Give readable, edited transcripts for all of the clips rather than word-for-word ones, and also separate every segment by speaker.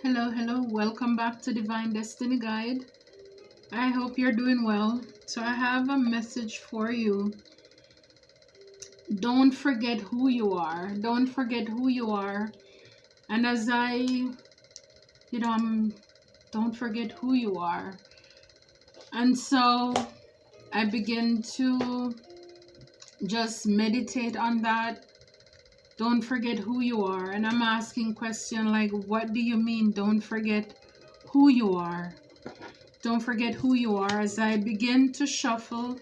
Speaker 1: Hello, welcome back to Divine Destiny Guide. I hope you're doing well. So, I have a message for you. Don't forget who you are. Don't forget who you are. And as don't forget who you are. And so, I begin to just meditate on that. Don't forget who you are. And I'm asking question like, what do you mean don't forget who you are? Don't forget who you are. As I begin to shuffle,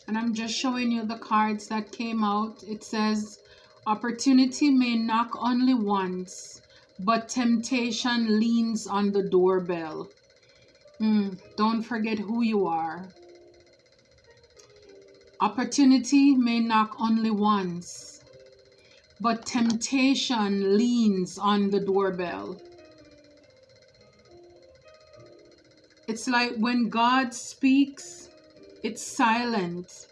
Speaker 1: and I'm just showing you the cards that came out. It says, opportunity may knock only once, but temptation leans on the doorbell. Don't forget who you are. Opportunity may knock only once, but temptation leans on the doorbell. It's like when God speaks, it's silent.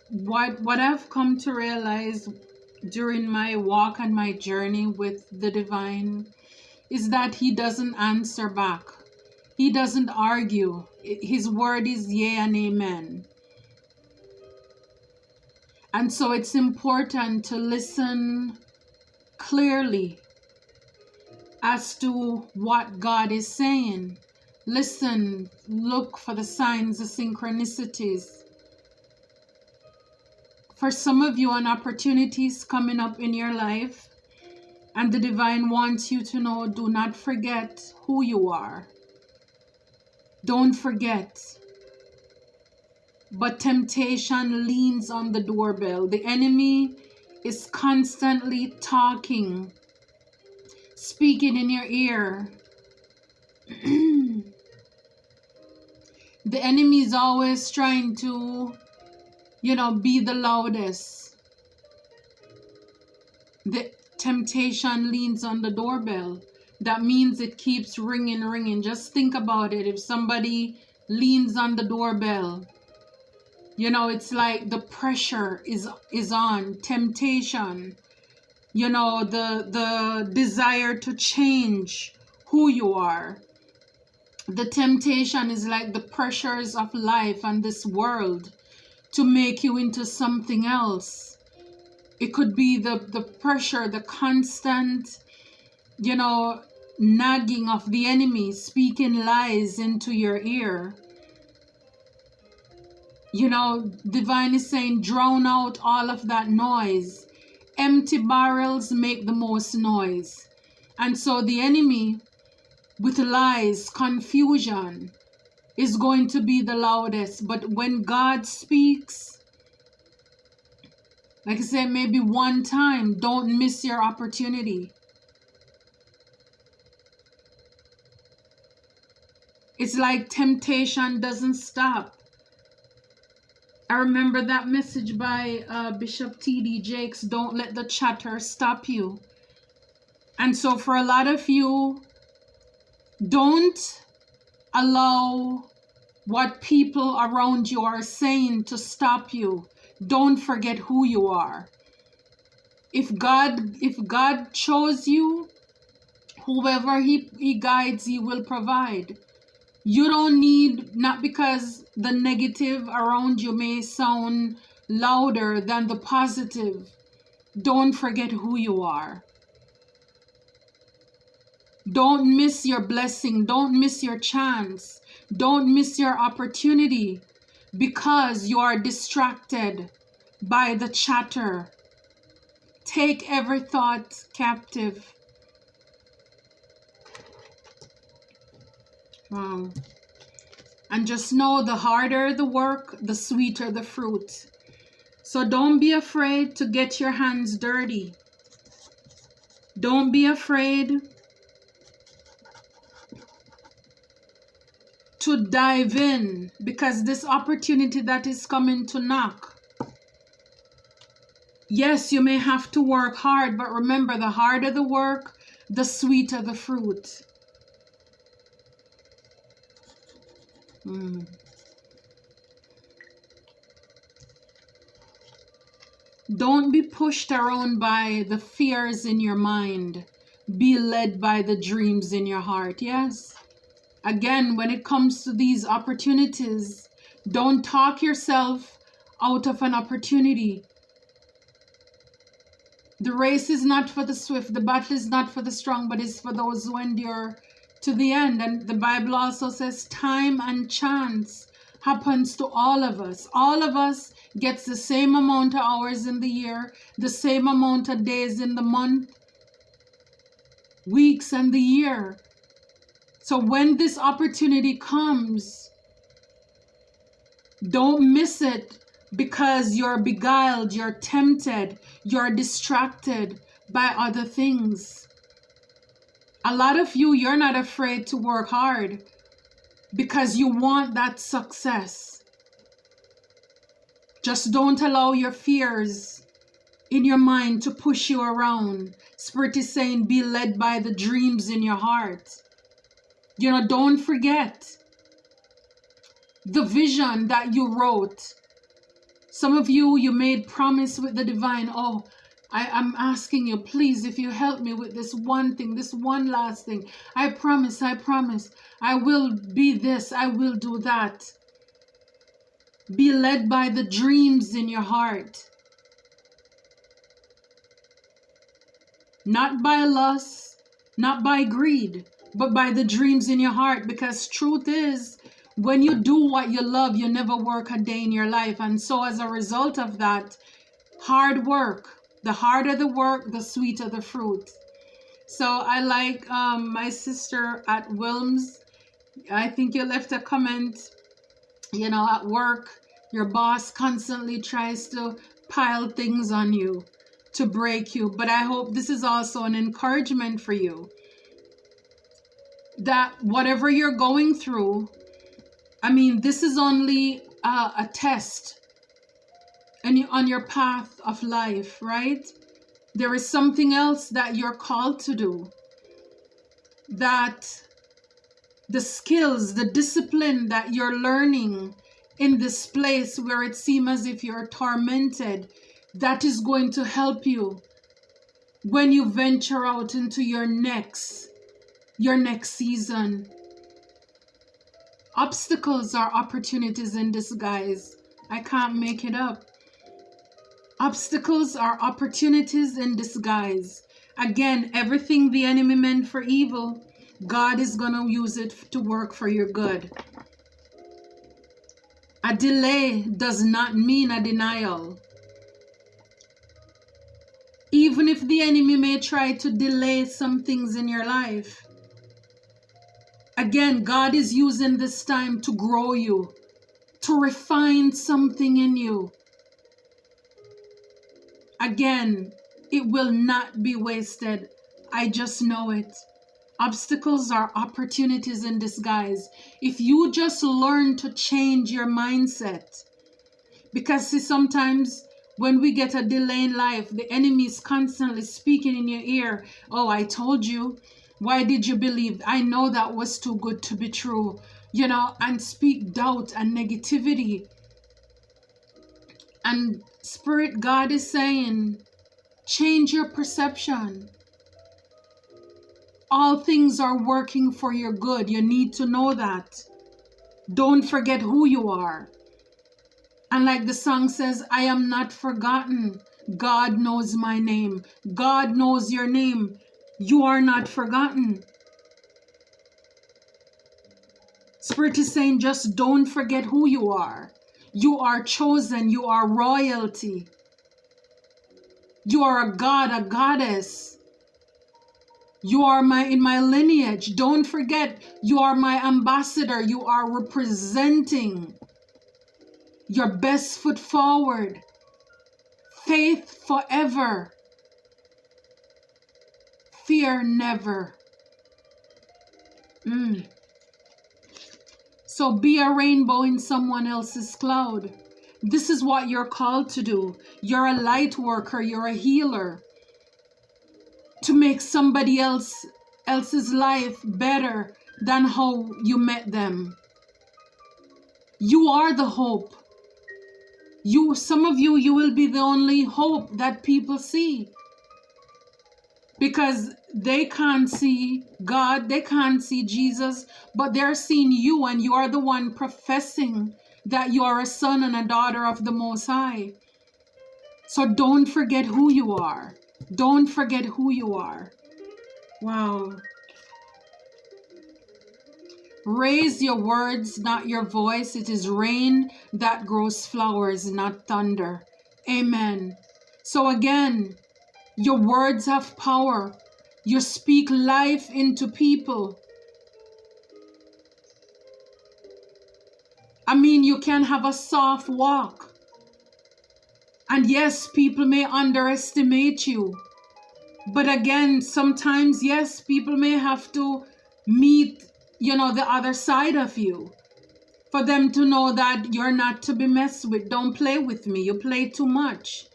Speaker 1: What I've come to realize during my walk and my journey with the divine is that he doesn't answer back. He doesn't argue. His word is yea and amen. And so it's important to listen clearly as to what God is saying. Listen, look for the signs, the synchronicities. For some of you, an opportunity is coming up in your life, and the divine wants you to know, do not forget who you are. Don't forget. But temptation leans on the doorbell. The enemy is constantly talking, speaking in your ear. The enemy is always trying to, be the loudest. The temptation leans on the doorbell. That means it keeps ringing. Just think about it. If somebody leans on the doorbell, it's like the pressure is on. Temptation, the desire to change who you are. The temptation is like the pressures of life and this world to make you into something else. It could be the pressure, the constant, nagging of the enemy, speaking lies into your ear. Divine is saying, drown out all of that noise. Empty barrels make the most noise. And so the enemy, with lies, confusion, is going to be the loudest. But when God speaks, like I said, maybe one time, don't miss your opportunity. It's like temptation doesn't stop. I remember that message by Bishop T.D. Jakes, don't let the chatter stop you. And so for a lot of you, don't allow what people around you are saying to stop you. Don't forget who you are. If God chose you, whoever he guides, he will provide. You don't need, not because the negative around you may sound louder than the positive. Don't forget who you are. Don't miss your blessing. Don't miss your chance. Don't miss your opportunity because you are distracted by the chatter. Take every thought captive. Wow. And just know, the harder the work, the sweeter the fruit. So don't be afraid to get your hands dirty. Don't be afraid to dive in, because this opportunity that is coming to knock. Yes, you may have to work hard, but remember, the harder the work, the sweeter the fruit. Don't be pushed around by the fears in your mind. Be led by the dreams in your heart. Yes. Again, when it comes to these opportunities, don't talk yourself out of an opportunity. The race is not for the swift, the battle is not for the strong, but it's for those who endure to the end. And the Bible also says time and chance happens to all of us. All of us gets the same amount of hours in the year, the same amount of days in the month, weeks and the year. So when this opportunity comes, don't miss it because you're beguiled, you're tempted, you're distracted by other things. A lot of you're not afraid to work hard because you want that success. Just don't allow your fears in your mind to push you around. Spirit is saying, be led by the dreams in your heart. Don't forget the vision that you wrote. Some of you made promise with the divine. Oh, I'm asking you, please, if you help me with this one thing, this one last thing. I promise, I will be this, I will do that. Be led by the dreams in your heart. Not by lust, not by greed, but by the dreams in your heart. Because truth is, when you do what you love, you never work a day in your life. And so as a result of that, hard work, the harder the work, the sweeter the fruit. So I like my sister at Wilms. I think you left a comment, at work, your boss constantly tries to pile things on you to break you. But I hope this is also an encouragement for you that whatever you're going through, this is only a test and on your path of life, right? There is something else that you're called to do. That the skills, the discipline that you're learning in this place where it seems as if you're tormented, that is going to help you when you venture out into your next season. Obstacles are opportunities in disguise. I can't make it up. Obstacles are opportunities in disguise. Again, everything the enemy meant for evil, God is going to use it to work for your good. A delay does not mean a denial. Even if the enemy may try to delay some things in your life, again, God is using this time to grow you, to refine something in you. Again, it will not be wasted. I just know it. Obstacles are opportunities in disguise. If you just learn to change your mindset, because see, sometimes when we get a delay in life, the enemy is constantly speaking in your ear. Oh, I told you. Why did you believe? I know that was too good to be true. And speak doubt and negativity. And Spirit God is saying, change your perception. All things are working for your good. You need to know that. Don't forget who you are. And like the song says, I am not forgotten. God knows my name. God knows your name. You are not forgotten. Spirit is saying, just don't forget who you are. You are chosen. You are royalty. You are a god, a goddess. You are in my lineage. Don't forget, you are my ambassador. You are representing your best foot forward. Faith forever. Fear never. So be a rainbow in someone else's cloud. This is what you're called to do. You're a light worker. You're a healer. To make somebody else's life better than how you met them. You are the hope. Some of you will be the only hope that people see. because they can't see God, they can't see Jesus, but they're seeing you, and you are the one professing that you are a son and a daughter of the Most High. So don't forget who you are. Don't forget who you are. Wow. Raise your words, not your voice. It is rain that grows flowers, not thunder. Amen. So again, your words have power. You speak life into people. I mean, you can have a soft walk. And yes, people may underestimate you. But again, sometimes, yes, people may have to meet, the other side of you for them to know that you're not to be messed with. Don't play with me. You play too much.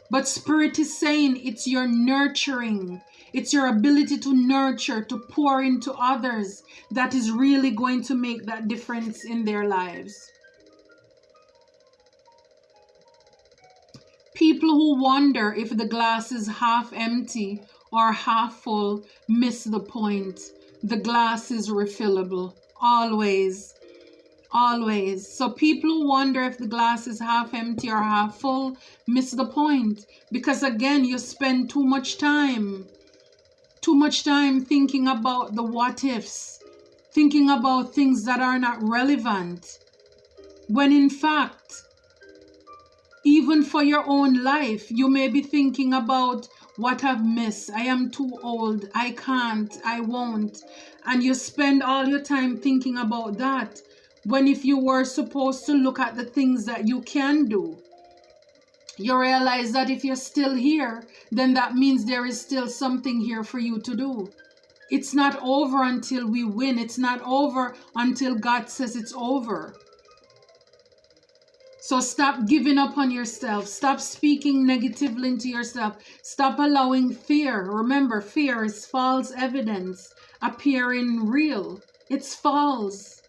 Speaker 1: But Spirit is saying it's your nurturing. It's your ability to nurture, to pour into others that is really going to make that difference in their lives. People who wonder if the glass is half empty or half full miss the point. The glass is refillable. Always. Always. So people who wonder if the glass is half empty or half full miss the point. Because again, you spend too much time thinking about the what ifs, thinking about things that are not relevant. When in fact, even for your own life, you may be thinking about what I've missed. I am too old. I can't. I won't. And you spend all your time thinking about that. When if you were supposed to look at the things that you can do, you realize that if you're still here, then that means there is still something here for you to do. It's not over until we win. It's not over until God says it's over. So stop giving up on yourself. Stop speaking negatively into yourself. Stop allowing fear. Remember, fear is false evidence appearing real. It's false.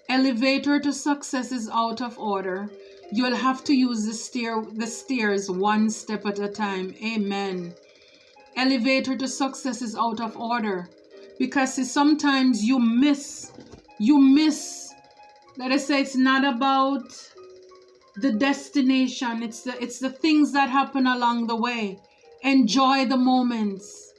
Speaker 1: Elevator to success is out of order. You'll have to use the stairs one step at a time. Amen. Elevator to success is out of order. Because sometimes you miss, let us say it's not about the destination, it's the things that happen along the way. Enjoy the moments.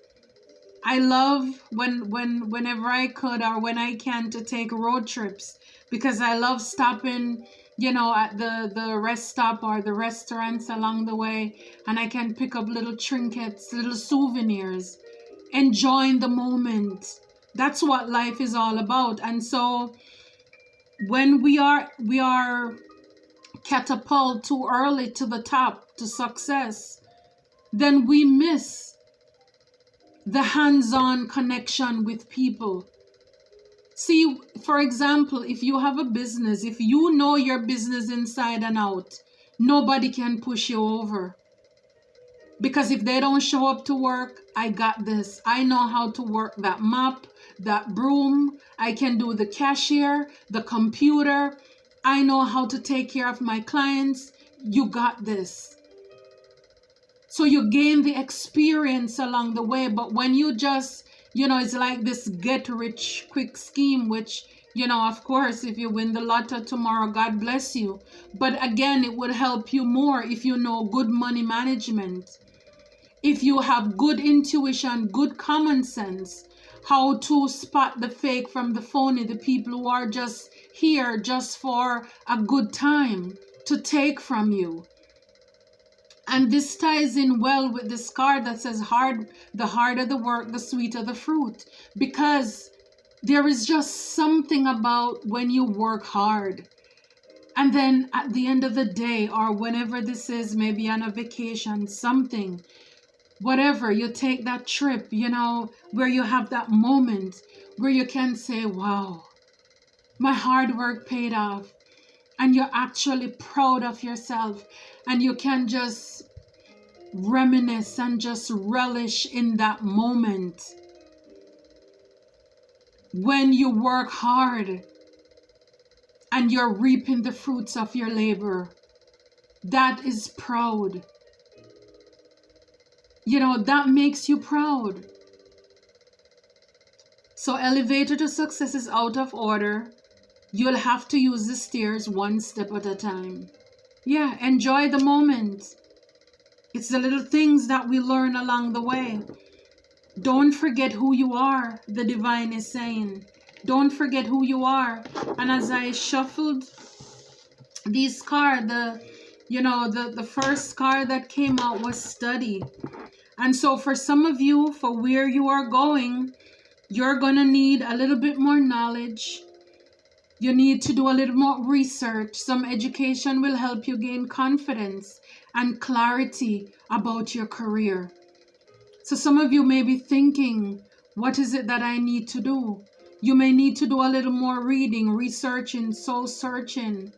Speaker 1: I love whenever I could or when I can to take road trips, because I love stopping at the rest stop or the restaurants along the way, and I can pick up little trinkets, little souvenirs, enjoying the moment. That's what life is all about. And so when we are catapulted too early to the top, to success, then we miss the hands-on connection with people. See, for example, if you have a business, if you know your business inside and out, nobody can push you over. Because if they don't show up to work, I got this. I know how to work that mop, that broom. I can do the cashier, the computer. I know how to take care of my clients. You got this. So you gain the experience along the way. But when you just, it's like this get rich quick scheme, which, of course, if you win the lotto tomorrow, God bless you. But again, it would help you more if you know good money management. If you have good intuition, good common sense, how to spot the fake from the phony, the people who are just here just for a good time to take from you. And this ties in well with this card that says the harder the work, the sweeter the fruit. Because there is just something about when you work hard. And then at the end of the day, or whenever this is, maybe on a vacation, something, whatever, you take that trip, where you have that moment where you can say, wow, my hard work paid off. And you're actually proud of yourself. And you can just reminisce and just relish in that moment when you work hard and you're reaping the fruits of your labor. that is proud. You know, that makes you proud. So elevator to success is out of order. You'll have to use the stairs one step at a time. Yeah, enjoy the moment. It's the little things that we learn along the way. Don't forget who you are, the divine is saying. Don't forget who you are. And as I shuffled these cards, the first card that came out was study. And so for some of you, for where you are going, you're going to need a little bit more knowledge. You need to do a little more research. Some education will help you gain confidence and clarity about your career. So some of you may be thinking, what is it that I need to do? You may need to do a little more reading, researching, soul searching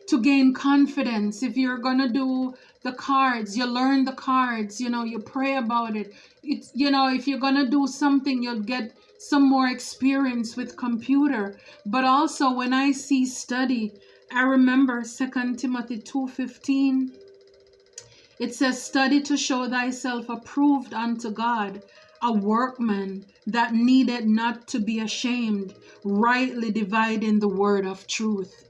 Speaker 1: to gain confidence. If you're going to do the cards, you learn the cards, you pray about it. It's, if you're going to do something, you'll get some more experience with computer. But also when I see study, I remember 2 Timothy 2:15. It says, study to show thyself approved unto God, a workman that needed not to be ashamed, rightly dividing the word of truth.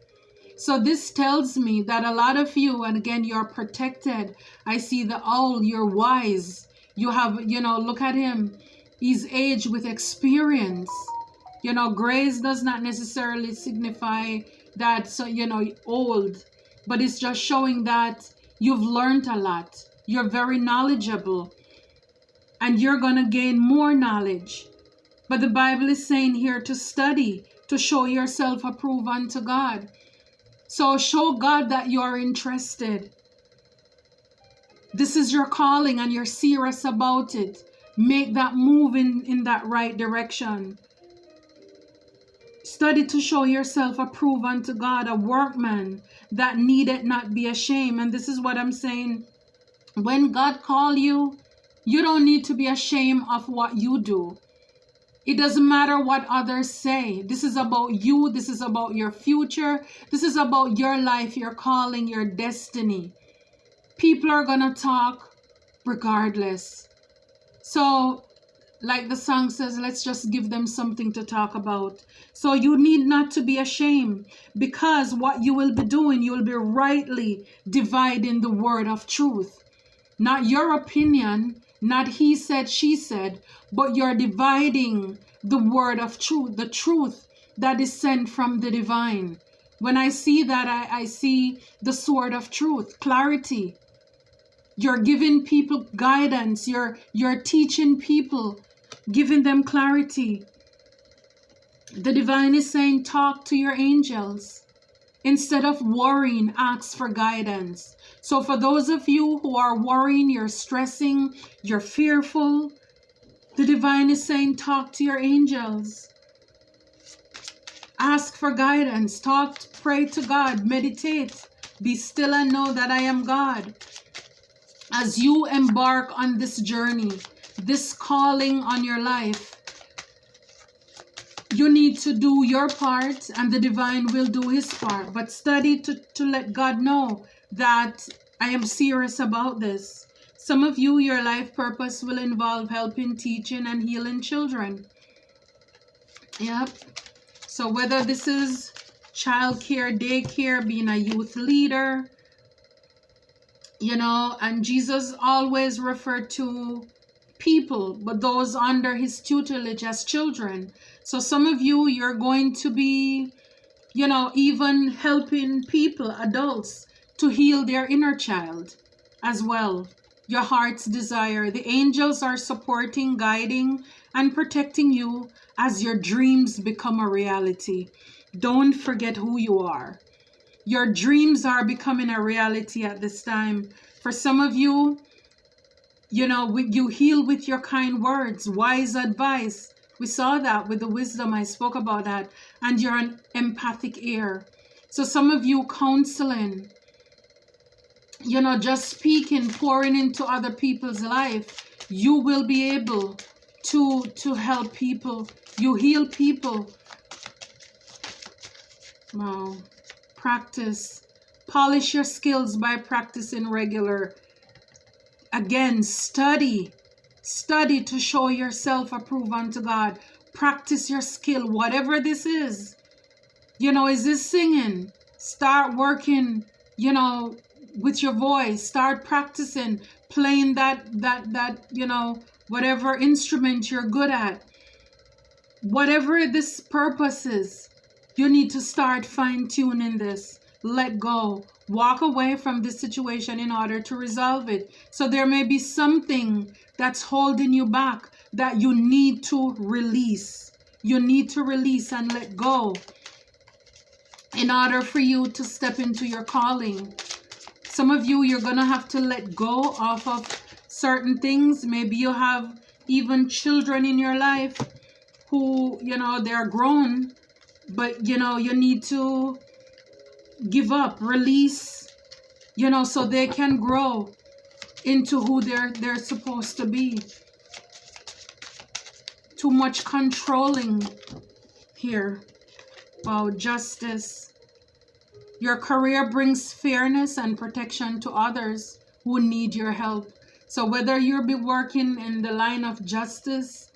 Speaker 1: So this tells me that a lot of you, and again, you're protected. I see the owl, you're wise. You have, look at him. He's aged with experience. Grace does not necessarily signify that, old, but it's just showing that you've learned a lot. You're very knowledgeable, and you're going to gain more knowledge. But the Bible is saying here to study, to show yourself approved unto God. So show God that you're interested. This is your calling and you're serious about it. Make that move in that right direction. Study to show yourself approved unto God, a workman that needed not be ashamed. And this is what I'm saying. When God calls you, you don't need to be ashamed of what you do. It doesn't matter what others say. This is about you. This is about your future. This is about your life, your calling, your destiny. People are going to talk regardless. So, like the song says, let's just give them something to talk about. So you need not to be ashamed, because what you will be doing, you will be rightly dividing the word of truth. Not your opinion, not he said, she said, but you're dividing the word of truth, the truth that is sent from the divine. When I see that, I see the sword of truth, clarity. You're giving people guidance. You're teaching people, giving them clarity. The divine is saying, talk to your angels. Instead of worrying, ask for guidance. So for those of you who are worrying, you're stressing, you're fearful, the divine is saying, talk to your angels. Ask for guidance. Talk, pray to God, meditate. Be still and know that I am God. As you embark on this journey, this calling on your life, you need to do your part and the divine will do his part. But study to let God know that I am serious about this. Some of you, your life purpose will involve helping, teaching, and healing children. Yep. So whether this is childcare, daycare, being a youth leader, and Jesus always referred to people, but those under his tutelage as children. So some of you, you're going to be, even helping people, adults, to heal their inner child as well. Your heart's desire. The angels are supporting, guiding, and protecting you as your dreams become a reality. Don't forget who you are. Your dreams are becoming a reality at this time. For some of you, you heal with your kind words, wise advice. We saw that with the wisdom. I spoke about that. And you're an empathic ear. So some of you counseling, just speaking, pouring into other people's life, you will be able to help people. You heal people. Wow. Practice Polish your skills by practicing regular. Again, study to show yourself approved unto God. Practice your skill, whatever this is. Is this singing? Start working, with your voice. Start practicing playing that whatever instrument you're good at. Whatever this purpose is, you need to start fine-tuning this. Let go. Walk away from this situation in order to resolve it. So there may be something that's holding you back that you need to release. You need to release and let go in order for you to step into your calling. Some of you, you're going to have to let go off of certain things. Maybe you have even children in your life who, they're grown, but, you need to give up, release, so they can grow into who they're supposed to be. Too much controlling here. Wow, justice. Your career brings fairness and protection to others who need your help. So whether you'll be working in the line of justice,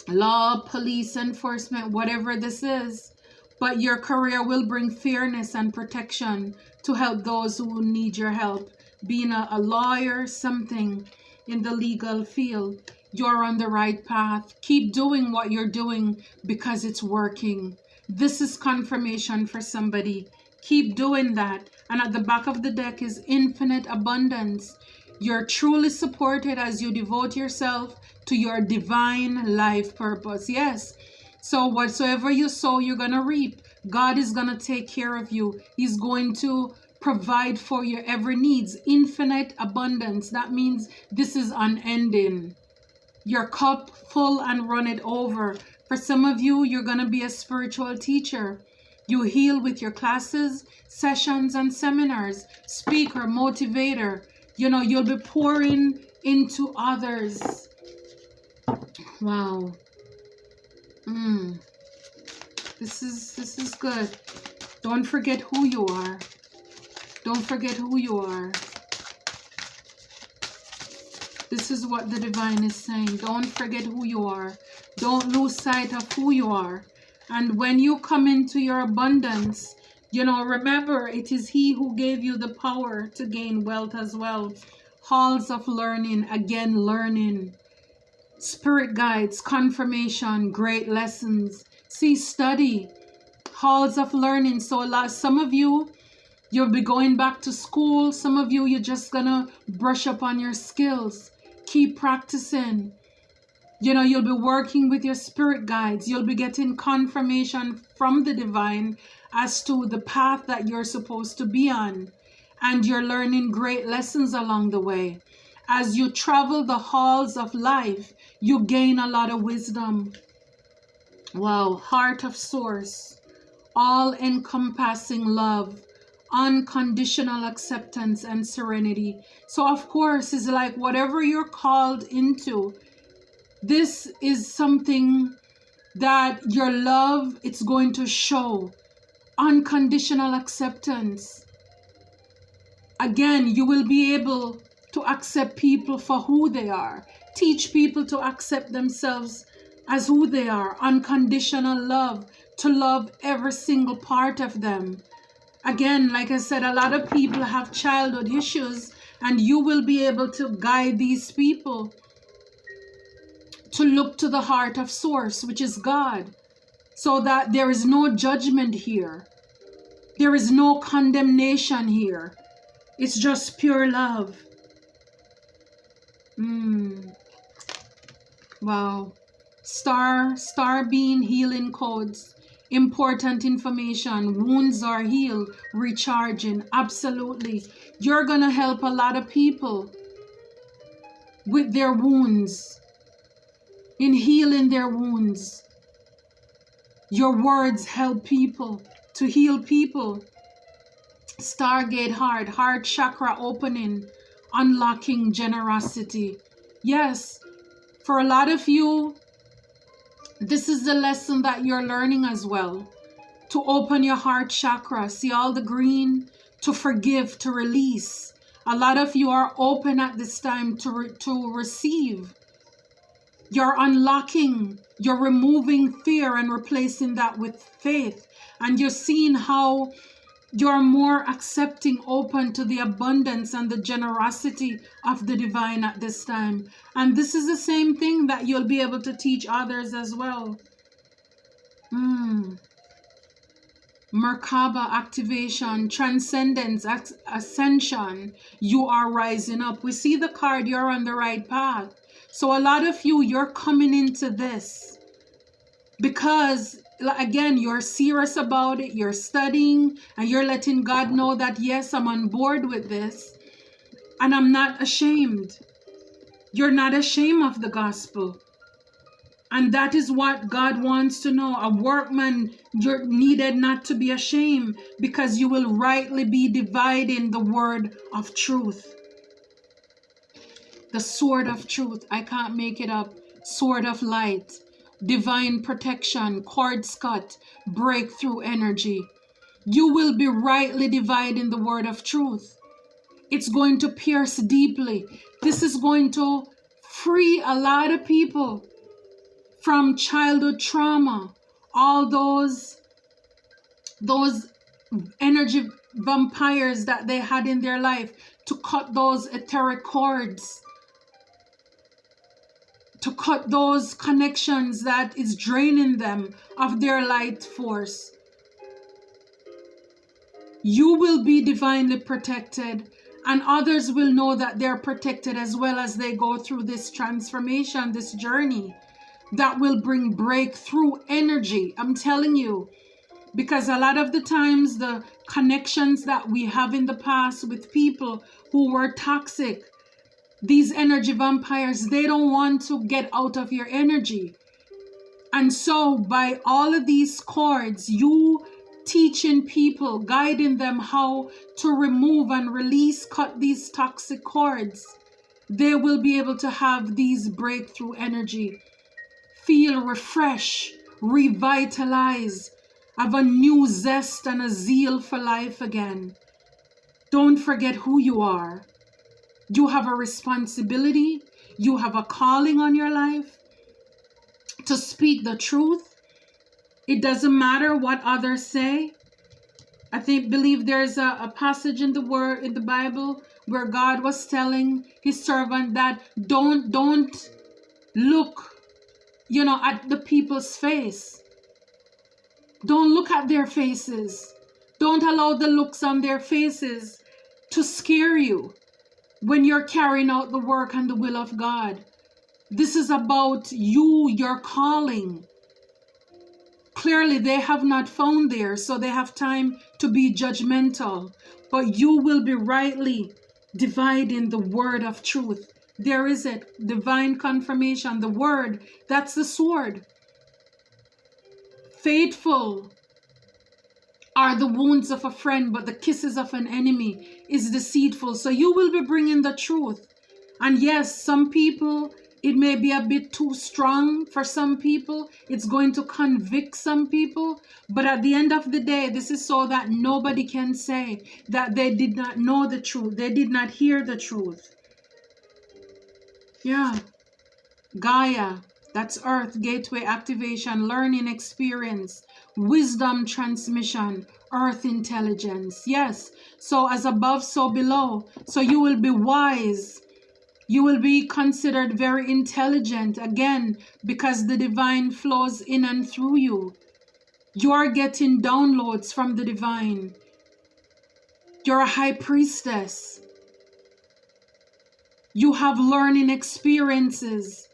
Speaker 1: law, police enforcement, whatever this is, but your career will bring fairness and protection to help those who need your help. Being a lawyer, something in the legal field, you're on the right path. Keep doing what you're doing because it's working. This is confirmation for somebody. Keep doing that. And at the back of the deck is infinite abundance. You're truly supported as you devote yourself to your divine life purpose. Yes. So whatsoever you sow, you're going to reap. God is going to take care of you. He's going to provide for your every needs. Infinite abundance. That means this is unending. Your cup full and run it over. For some of you, you're going to be a spiritual teacher. You heal with your classes, sessions, and seminars. Speaker, motivator. You'll be pouring into others. Wow. This is good. Don't forget who you are. Don't forget who you are. This is what the divine is saying. Don't forget who you are. Don't lose sight of who you are. And when you come into your abundance, remember, it is He who gave you the power to gain wealth as well. Halls of learning, again, learning. Spirit guides, confirmation, great lessons. See, study. Halls of learning. So some of you, you'll be going back to school. Some of you, you're just going to brush up on your skills. Keep practicing. You'll be working with your spirit guides. You'll be getting confirmation from the divine as to the path that you're supposed to be on. And you're learning great lessons along the way. As you travel the halls of life, you gain a lot of wisdom. Wow, heart of source, all-encompassing love, unconditional acceptance and serenity. So of course, it's like whatever you're called into, this is something that your love, it's going to show. Unconditional acceptance. Again, you will be able to accept people for who they are. Teach people to accept themselves as who they are. Unconditional love. To love every single part of them. Again, like I said, a lot of people have childhood issues, and you will be able to guide these people to look to the heart of source, which is God, so that there is no judgment here. There is no condemnation here. It's just pure love. Wow. Star being healing codes. Important information. Wounds are healed. Recharging. Absolutely. You're going to help a lot of people with their wounds. In healing their wounds. Your words help people to heal people. Stargate heart chakra opening, unlocking generosity. Yes, for a lot of you, this is the lesson that you're learning as well. To open your heart chakra. See all the green? to forgive, to release. A lot of you are open at this time to receive. You're unlocking, you're removing fear and replacing that with faith. And you're seeing how you're more accepting, open to the abundance and the generosity of the divine at this time. And this is the same thing that you'll be able to teach others as well. Merkaba activation, transcendence, ascension. You are rising up. We see the card, you're on the right path. So a lot of you, you're coming into this because, again, you're serious about it, you're studying, and you're letting God know that, yes, I'm on board with this, and I'm not ashamed. You're not ashamed of the gospel. And that is what God wants to know. A workman, you're needed not to be ashamed, because you will rightly be dividing the word of truth. The sword of truth. I can't make it up. Sword of light. Divine protection. Cords cut. Breakthrough energy. You will be rightly dividing the word of truth. It's going to pierce deeply. This is going to free a lot of people from childhood trauma, all those energy vampires that they had in their life, to cut those etheric cords, to cut those connections that is draining them of their light force. You will be divinely protected, and others will know that they're protected as well as they go through this transformation, this journey that will bring breakthrough energy. I'm telling you, because a lot of the times the connections that we have in the past with people who were toxic, these energy vampires, they don't want to get out of your energy. And so by all of these cords, you teaching people, guiding them how to remove and release, cut these toxic cords, they will be able to have these breakthrough energy. Feel refresh, revitalize, have a new zest and a zeal for life again. Don't forget who you are. You have a responsibility. You have a calling on your life to speak the truth. It doesn't matter what others say. I believe there's a passage in the Bible where God was telling his servant that don't look at the people's face. Don't look at their faces. Don't allow the looks on their faces to scare you when you're carrying out the work and the will of God. This is about you, your calling. Clearly, they have not found theirs, so they have time to be judgmental. But you will be rightly dividing the word of truth. There is it, divine confirmation, the word, that's the sword. Faithful are the wounds of a friend, but the kisses of an enemy is deceitful. So you will be bringing the truth. And yes, some people, it may be a bit too strong for some people. It's going to convict some people. But at the end of the day, this is so that nobody can say that they did not know the truth. They did not hear the truth. Yeah. Gaia, that's Earth, gateway activation, learning experience, wisdom transmission, Earth intelligence. Yes. So as above, so below. So you will be wise. You will be considered very intelligent, again, because the divine flows in and through you. You are getting downloads from the divine. You're a high priestess. You have learning experiences.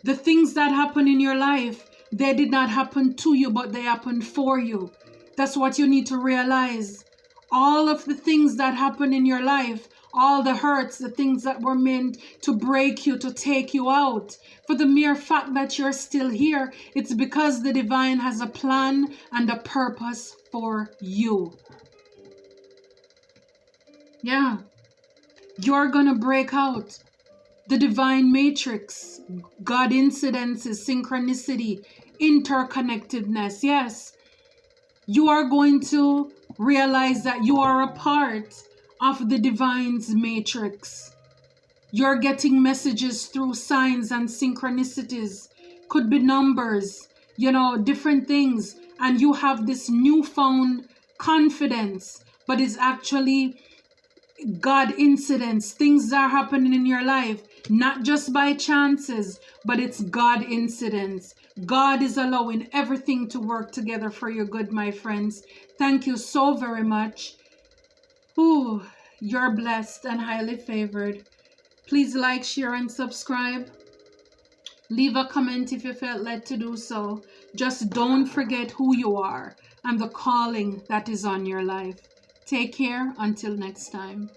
Speaker 1: The things that happen in your life, they did not happen to you, but they happened for you. That's what you need to realize. All of the things that happen in your life, all the hurts, the things that were meant to break you, to take you out. For the mere fact that you're still here, it's because the divine has a plan and a purpose for you. Yeah. You're gonna break out. The divine matrix, God incidences, synchronicity, interconnectedness. Yes. You are going to Realize that you are a part of the divine's matrix. You're getting messages through signs and synchronicities. Could be numbers, different things. And you have this newfound confidence, but it's actually God incidents. Things are happening in your life, not just by chances, but it's God incidents. God is allowing everything to work together for your good, my friends. Thank you so very much. Ooh, you're blessed and highly favored. Please like, share, and subscribe. Leave a comment if you felt led to do so. Just don't forget who you are and the calling that is on your life. Take care until next time.